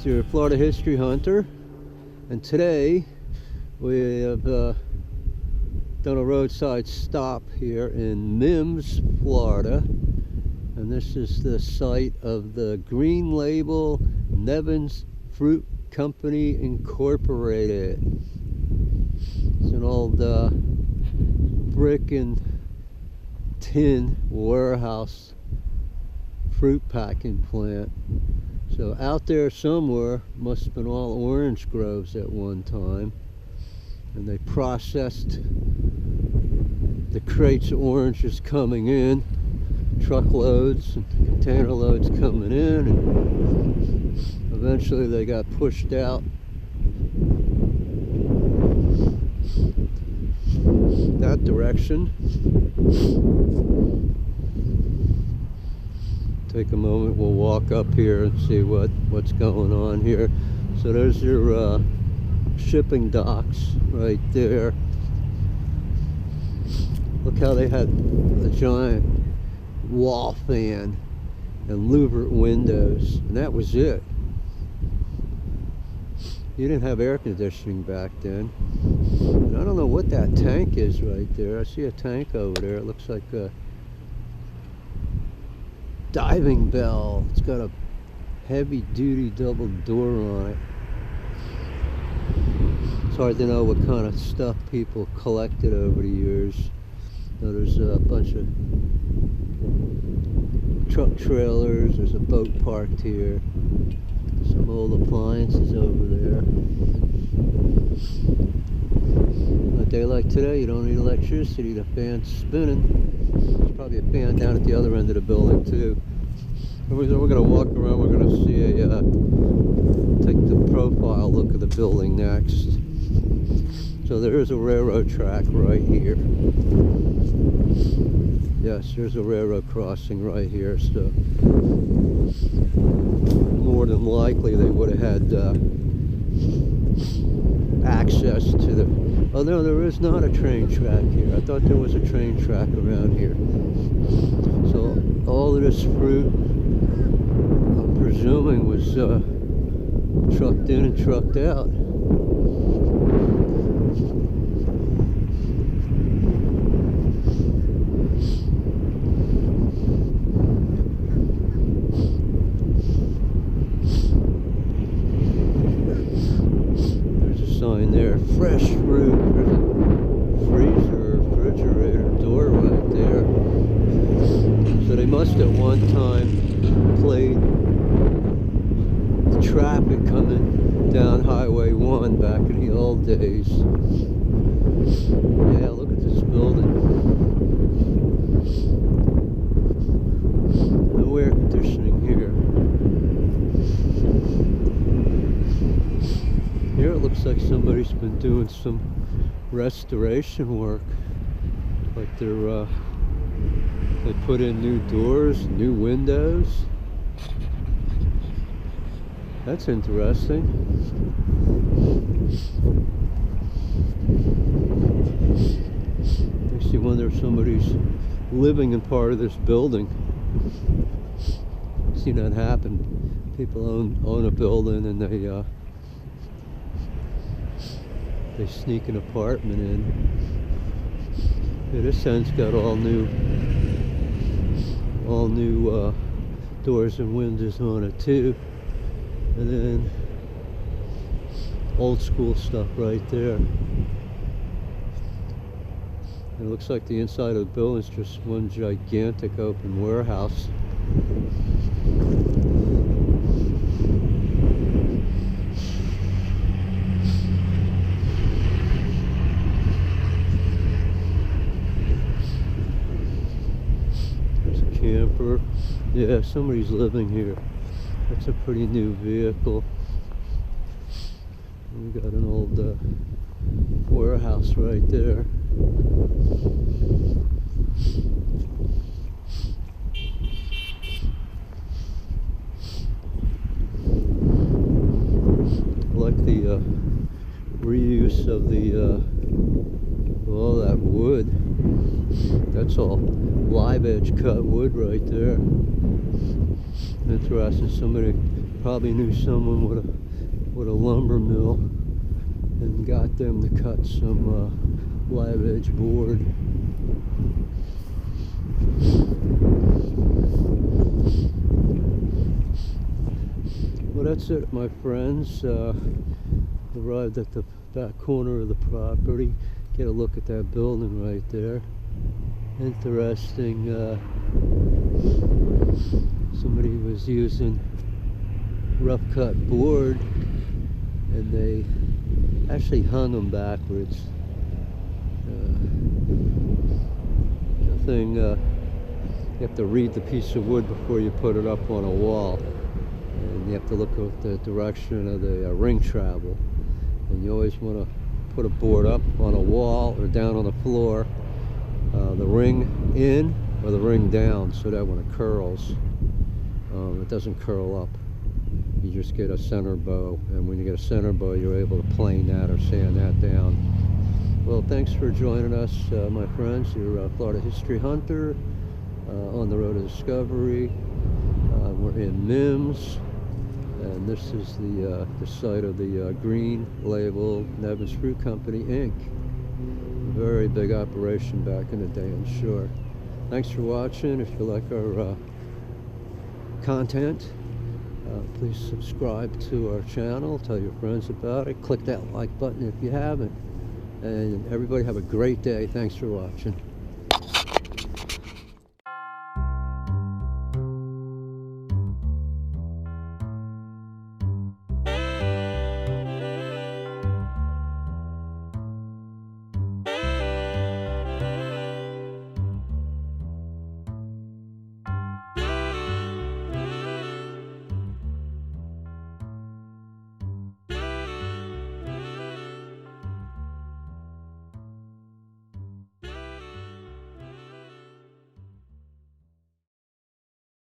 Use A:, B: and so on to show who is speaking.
A: It's your Florida History Hunter, and today we have done a roadside stop here in Mims, Florida, and this is the site of the Green Label Nevins Fruit Company Incorporated. It's an old brick and tin warehouse fruit packing plant. So out there somewhere must have been all orange groves at one time, and they processed the crates of oranges coming in, truckloads and container loads coming in, and eventually they got pushed out that direction. Take a moment, we'll walk up here and see what's going on here. So there's your shipping docks right there. Look how they had a giant wall fan and louvered windows, and that was it. You didn't have air conditioning back then. And I don't know what that tank is right there. I see a tank over there. It looks like a diving bell. It's got a heavy duty double door on it. It's hard to know what kind of stuff people collected over the years. Now there's a bunch of truck trailers. There's a boat parked here. Some old appliances over there. A day like today, you don't need electricity. The fan's spinning. There's probably a fan down at the other end of the building too. We're going to walk around. We're going to see take the profile look of the building next. So there is a railroad track right here. Yes, there's a railroad crossing right here. So more than likely they would have had access to the... Oh no, there is not a train track here. I thought there was a train track around here. So all of this fruit, I'm presuming, was trucked in and trucked out. Sign there, fresh fruit. There's a freezer, refrigerator door right there. So they must at one time played the traffic coming down Highway 1 back in the old days. Yeah, look at this building. No air conditioning here. Here it looks like somebody's been doing some restoration work. Like they put in new doors, new windows. That's interesting. Makes you wonder if somebody's living in part of this building. I've seen that happen. People own a building and they sneak an apartment in. Yeah, this end's got all new doors and windows on it too, and then old school stuff right there. It looks like the inside of the building is just one gigantic open warehouse. Camper. Yeah, somebody's living here. That's a pretty new vehicle. We got an old warehouse right there. I like the reuse of the all that wood. That's all live edge cut wood right there. Interesting. Somebody Probably knew someone with a lumber mill and got them to cut some live edge board. Well, that's it, my friends. Arrived at the back corner of the property. Get a look at that building right there. Interesting. Somebody was using rough cut board and they actually hung them backwards. The thing, you have to read the piece of wood before you put it up on a wall, and you have to look at the direction of the ring travel, and you always want to put a board up on a wall or down on the floor, the ring in or the ring down, so that when it curls, it doesn't curl up. You just get a center bow, and when you get a center bow, you're able to plane that or sand that down. Well, thanks for joining us, my friends. Your Florida History Hunter on the road to discovery. We're in Mims, and this is the site of the green label Nevins Fruit Company, Inc. Very big operation back in the day, I'm sure. Thanks for watching. If you like our content, please subscribe to our channel, tell your friends about it, click that like button if you haven't, and everybody have a great day. Thanks for watching.